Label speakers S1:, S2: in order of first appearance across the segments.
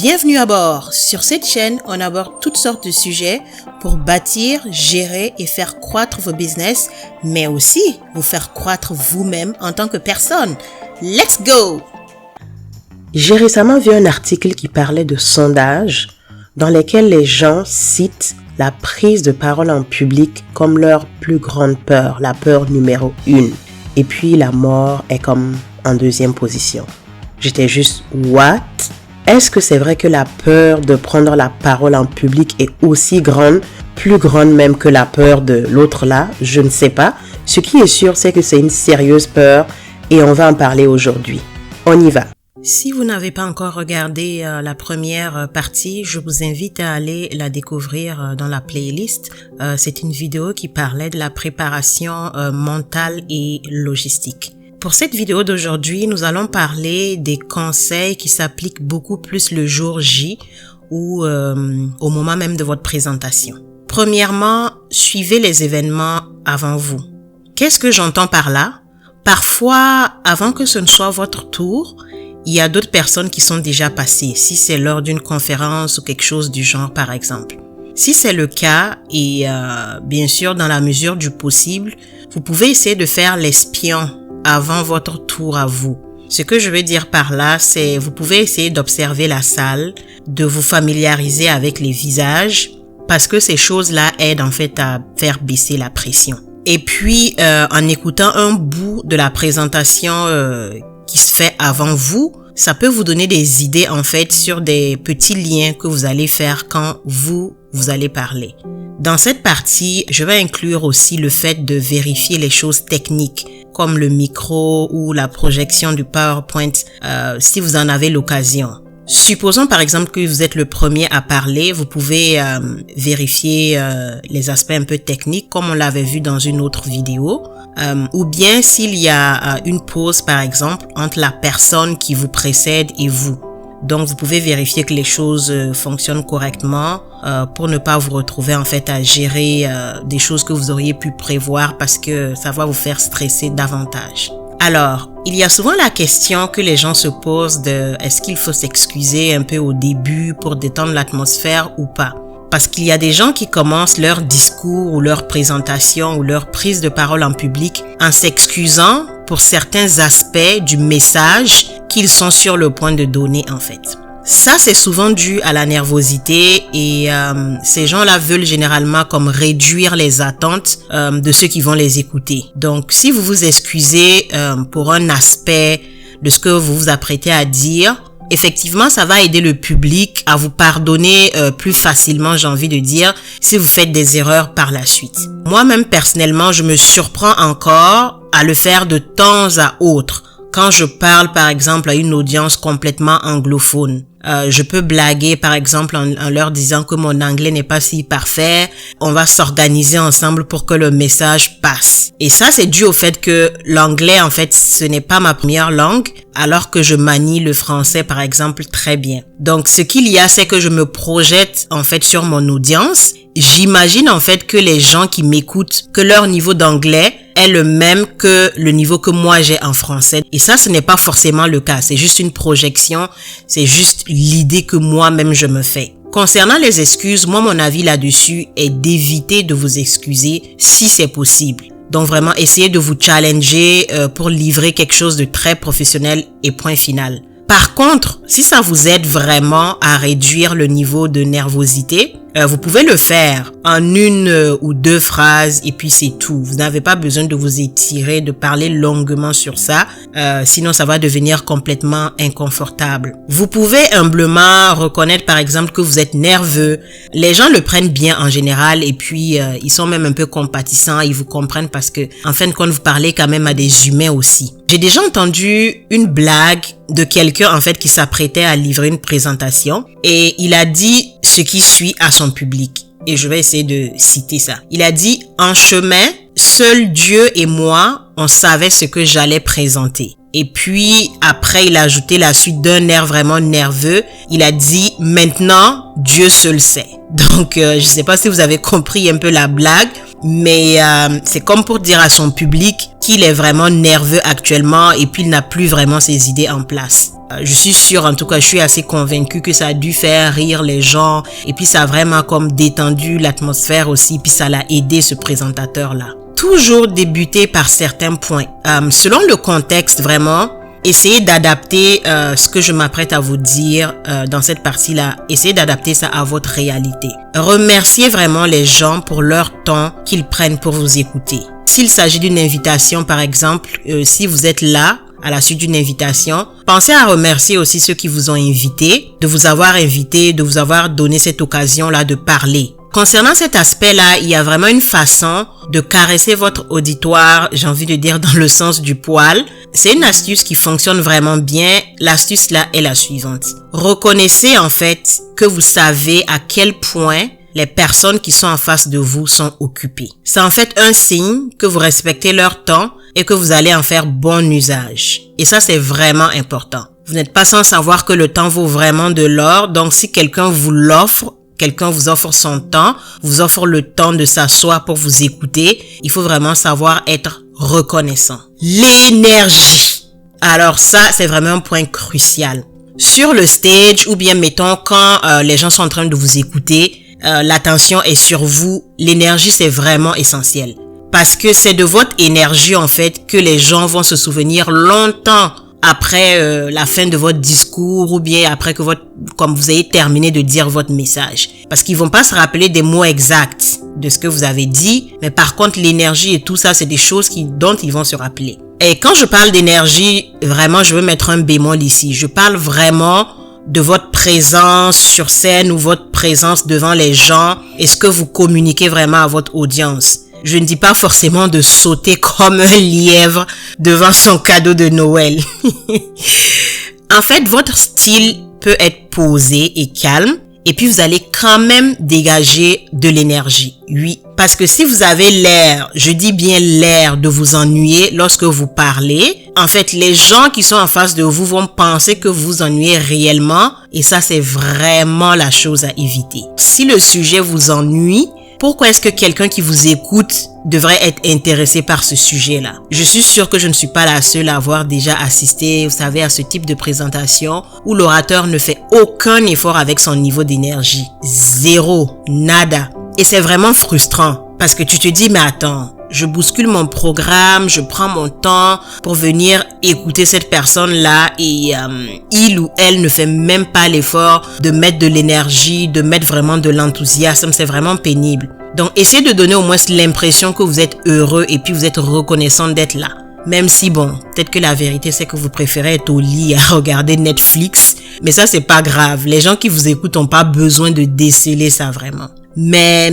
S1: Bienvenue à bord. Sur cette chaîne, on aborde toutes sortes de sujets pour bâtir, gérer et faire croître vos business, mais aussi vous faire croître vous-même en tant que personne. Let's go!
S2: J'ai récemment vu un article qui parlait de sondages dans lesquels les gens citent la prise de parole en public comme leur plus grande peur, la peur numéro 1. Et puis la mort est comme en deuxième position. J'étais juste, what? Est-ce que c'est vrai que la peur de prendre la parole en public est aussi grande, plus grande même que la peur de l'autre là? Je ne sais pas. Ce qui est sûr, c'est que c'est une sérieuse peur et on va en parler aujourd'hui. On y va.
S1: Si vous n'avez pas encore regardé la première partie, je vous invite à aller la découvrir dans la playlist. C'est une vidéo qui parlait de la préparation mentale et logistique. Pour cette vidéo d'aujourd'hui, nous allons parler des conseils qui s'appliquent beaucoup plus le jour J ou au moment même de votre présentation. Premièrement, suivez les événements avant vous. Qu'est-ce que j'entends par là? Parfois, avant que ce ne soit votre tour, il y a d'autres personnes qui sont déjà passées, si c'est lors d'une conférence ou quelque chose du genre par exemple. Si c'est le cas, et bien sûr dans la mesure du possible, vous pouvez essayer de faire l'espion avant votre tour à vous. Ce que je veux dire par là, c'est vous pouvez essayer d'observer la salle, de vous familiariser avec les visages, parce que ces choses-là aident en fait à faire baisser la pression. Et puis, en écoutant un bout de la présentation qui se fait avant vous, ça peut vous donner des idées en fait sur des petits liens que vous allez faire quand vous allez parler. Dans cette partie, je vais inclure aussi le fait de vérifier les choses techniques comme le micro ou la projection du PowerPoint si vous en avez l'occasion. Supposons par exemple que vous êtes le premier à parler, vous pouvez vérifier les aspects un peu techniques comme on l'avait vu dans une autre vidéo. Ou bien s'il y a une pause par exemple entre la personne qui vous précède et vous. Donc vous pouvez vérifier que les choses fonctionnent correctement pour ne pas vous retrouver en fait à gérer des choses que vous auriez pu prévoir parce que ça va vous faire stresser davantage. Alors, il y a souvent la question que les gens se posent de est-ce qu'il faut s'excuser un peu au début pour détendre l'atmosphère ou pas? Parce qu'il y a des gens qui commencent leur discours ou leur présentation ou leur prise de parole en public en s'excusant pour certains aspects du message qu'ils sont sur le point de donner en fait. Ça, c'est souvent dû à la nervosité et ces gens-là veulent généralement comme réduire les attentes de ceux qui vont les écouter. Donc, si vous vous excusez pour un aspect de ce que vous vous apprêtez à dire, effectivement, ça va aider le public à vous pardonner plus facilement, j'ai envie de dire, si vous faites des erreurs par la suite. Moi-même, personnellement, je me surprends encore à le faire de temps à autre. Quand je parle, par exemple, à une audience complètement anglophone, je peux blaguer, par exemple, en leur disant que mon anglais n'est pas si parfait. On va s'organiser ensemble pour que le message passe. Et ça, c'est dû au fait que l'anglais, en fait, ce n'est pas ma première langue, alors que je manie le français, par exemple, très bien. Donc, ce qu'il y a, c'est que je me projette, en fait, sur mon audience. J'imagine, en fait, que les gens qui m'écoutent, que leur niveau d'anglais est le même que le niveau que moi j'ai en français. Et ça, ce n'est pas forcément le cas. C'est juste une projection. C'est juste l'idée que moi-même je me fais. Concernant les excuses, moi, mon avis là-dessus est d'éviter de vous excuser si c'est possible. Donc vraiment, essayez de vous challenger pour livrer quelque chose de très professionnel et point final. Par contre, si ça vous aide vraiment à réduire le niveau de nervosité, vous pouvez le faire en une ou deux phrases et puis c'est tout. Vous n'avez pas besoin de vous étirer, de parler longuement sur ça, sinon ça va devenir complètement inconfortable. Vous pouvez humblement reconnaître par exemple que vous êtes nerveux. Les gens le prennent bien en général et puis ils sont même un peu compatissants, ils vous comprennent parce que en fin de compte vous parlez quand même à des humains aussi. J'ai déjà entendu une blague de quelqu'un en fait qui s'apprêtait à livrer une présentation et il a dit ce qui suit à son public. Et je vais essayer de citer ça. Il a dit « En chemin, seul Dieu et moi, on savait ce que j'allais présenter. » Et puis, après, il a ajouté la suite d'un air vraiment nerveux. Il a dit « Maintenant, Dieu seul sait. » Donc, je sais pas si vous avez compris un peu la blague. mais c'est comme pour dire à son public qu'il est vraiment nerveux actuellement et puis il n'a plus vraiment ses idées en place. Je suis sûre, en tout cas, je suis assez convaincue que ça a dû faire rire les gens et puis ça a vraiment comme détendu l'atmosphère aussi, puis ça l'a aidé ce présentateur-là. Toujours débuter par certains points. Selon le contexte, vraiment, essayez d'adapter ce que je m'apprête à vous dire dans cette partie-là. Essayez d'adapter ça à votre réalité. Remerciez vraiment les gens pour leur temps qu'ils prennent pour vous écouter. S'il s'agit d'une invitation, par exemple, si vous êtes là, à la suite d'une invitation, pensez à remercier aussi ceux qui vous ont invité, de vous avoir invité, de vous avoir donné cette occasion-là de parler. Concernant cet aspect-là, il y a vraiment une façon de caresser votre auditoire, j'ai envie de dire dans le sens du poil. C'est une astuce qui fonctionne vraiment bien. L'astuce là est la suivante. Reconnaissez en fait que vous savez à quel point les personnes qui sont en face de vous sont occupées. C'est en fait un signe que vous respectez leur temps et que vous allez en faire bon usage. Et ça, c'est vraiment important. Vous n'êtes pas sans savoir que le temps vaut vraiment de l'or. Donc, si quelqu'un vous l'offre, quelqu'un vous offre son temps, vous offre le temps de s'asseoir pour vous écouter, il faut vraiment savoir être reconnaissant. L'énergie. Alors ça, c'est vraiment un point crucial. Sur le stage, ou bien mettons quand les gens sont en train de vous écouter, l'attention est sur vous, l'énergie c'est vraiment essentiel. Parce que c'est de votre énergie en fait que les gens vont se souvenir longtemps après la fin de votre discours ou bien après que comme vous ayez terminé de dire votre message. Parce qu'ils vont pas se rappeler des mots exacts de ce que vous avez dit, mais par contre l'énergie et tout ça, c'est des choses dont ils vont se rappeler. Et quand je parle d'énergie, vraiment je veux mettre un bémol ici. Je parle vraiment de votre présence sur scène ou votre présence devant les gens et ce que vous communiquez vraiment à votre audience. Je ne dis pas forcément de sauter comme un lièvre devant son cadeau de Noël. En fait, votre style peut être posé et calme et puis vous allez quand même dégager de l'énergie. Oui, parce que si vous avez l'air, je dis bien l'air de vous ennuyer lorsque vous parlez, en fait, les gens qui sont en face de vous vont penser que vous vous ennuyez réellement et ça, c'est vraiment la chose à éviter. Si le sujet vous ennuie, pourquoi est-ce que quelqu'un qui vous écoute devrait être intéressé par ce sujet-là? Je suis sûre que je ne suis pas la seule à avoir déjà assisté, vous savez, à ce type de présentation où l'orateur ne fait aucun effort avec son niveau d'énergie. Zéro, nada. Et c'est vraiment frustrant parce que tu te dis, mais attends, je bouscule mon programme, je prends mon temps pour venir écouter cette personne-là et il ou elle ne fait même pas l'effort de mettre de l'énergie, de mettre vraiment de l'enthousiasme, c'est vraiment pénible. Donc, essayez de donner au moins l'impression que vous êtes heureux et puis vous êtes reconnaissant d'être là. Même si bon, peut-être que la vérité c'est que vous préférez être au lit à regarder Netflix, mais ça c'est pas grave. Les gens qui vous écoutent n'ont pas besoin de déceler ça vraiment. Mais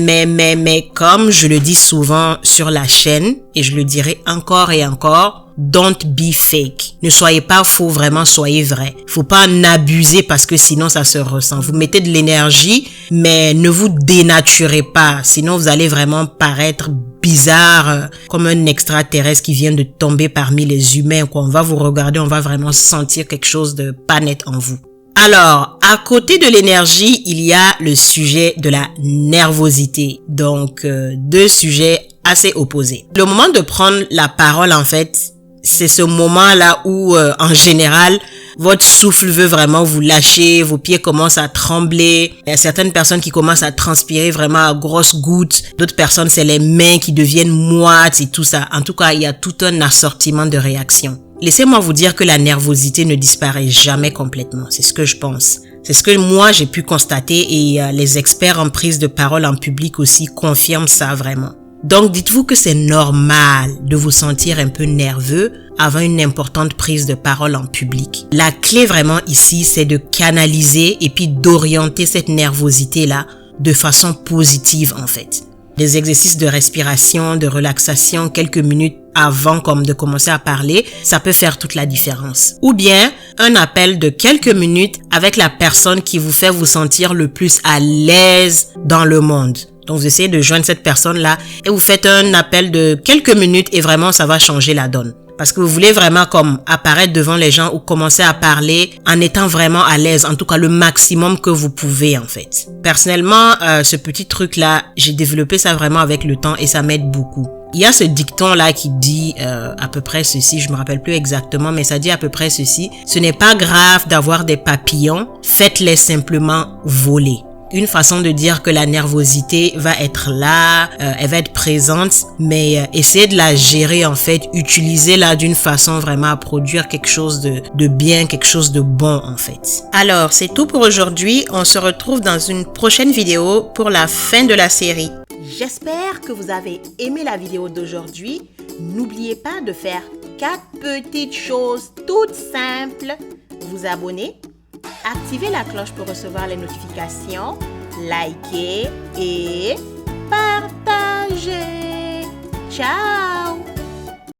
S1: comme je le dis souvent sur la chaîne, et je le dirai encore et encore, don't be fake. Ne soyez pas faux, vraiment soyez vrai. Faut pas en abuser parce que sinon ça se ressent. Vous mettez de l'énergie, mais ne vous dénaturez pas. Sinon vous allez vraiment paraître bizarre, comme un extraterrestre qui vient de tomber parmi les humains. Quand on va vous regarder, on va vraiment sentir quelque chose de pas net en vous. Alors, à côté de l'énergie, il y a le sujet de la nervosité. Donc, deux sujets assez opposés. Le moment de prendre la parole, en fait, c'est ce moment-là où, en général, votre souffle veut vraiment vous lâcher, vos pieds commencent à trembler. Il y a certaines personnes qui commencent à transpirer vraiment à grosses gouttes. D'autres personnes, c'est les mains qui deviennent moites et tout ça. En tout cas, il y a tout un assortiment de réactions. Laissez-moi vous dire que la nervosité ne disparaît jamais complètement. C'est ce que je pense. C'est ce que moi j'ai pu constater et les experts en prise de parole en public aussi confirment ça vraiment. Donc dites-vous que c'est normal de vous sentir un peu nerveux avant une importante prise de parole en public. La clé vraiment ici, c'est de canaliser et puis d'orienter cette nervosité-là de façon positive en fait. Des exercices de respiration, de relaxation, quelques minutes avant comme de commencer à parler, ça peut faire toute la différence. Ou bien, un appel de quelques minutes avec la personne qui vous fait vous sentir le plus à l'aise dans le monde. Donc, vous essayez de joindre cette personne-là et vous faites un appel de quelques minutes et vraiment, ça va changer la donne. Parce que vous voulez vraiment comme apparaître devant les gens ou commencer à parler en étant vraiment à l'aise, en tout cas le maximum que vous pouvez en fait. Personnellement, ce petit truc-là, j'ai développé ça vraiment avec le temps et ça m'aide beaucoup. Il y a ce dicton-là qui dit à peu près ceci, je me rappelle plus exactement, mais ça dit à peu près ceci. Ce n'est pas grave d'avoir des papillons, faites-les simplement voler. Une façon de dire que la nervosité va être là, elle va être présente, mais essayez de la gérer en fait, utilisez-la d'une façon vraiment à produire quelque chose de bien, quelque chose de bon en fait. Alors, c'est tout pour aujourd'hui. On se retrouve dans une prochaine vidéo pour la fin de la série. J'espère que vous avez aimé la vidéo d'aujourd'hui. N'oubliez pas de faire 4 petites choses toutes simples. Vous abonner, activer la cloche pour recevoir les notifications, liker et partager. Ciao!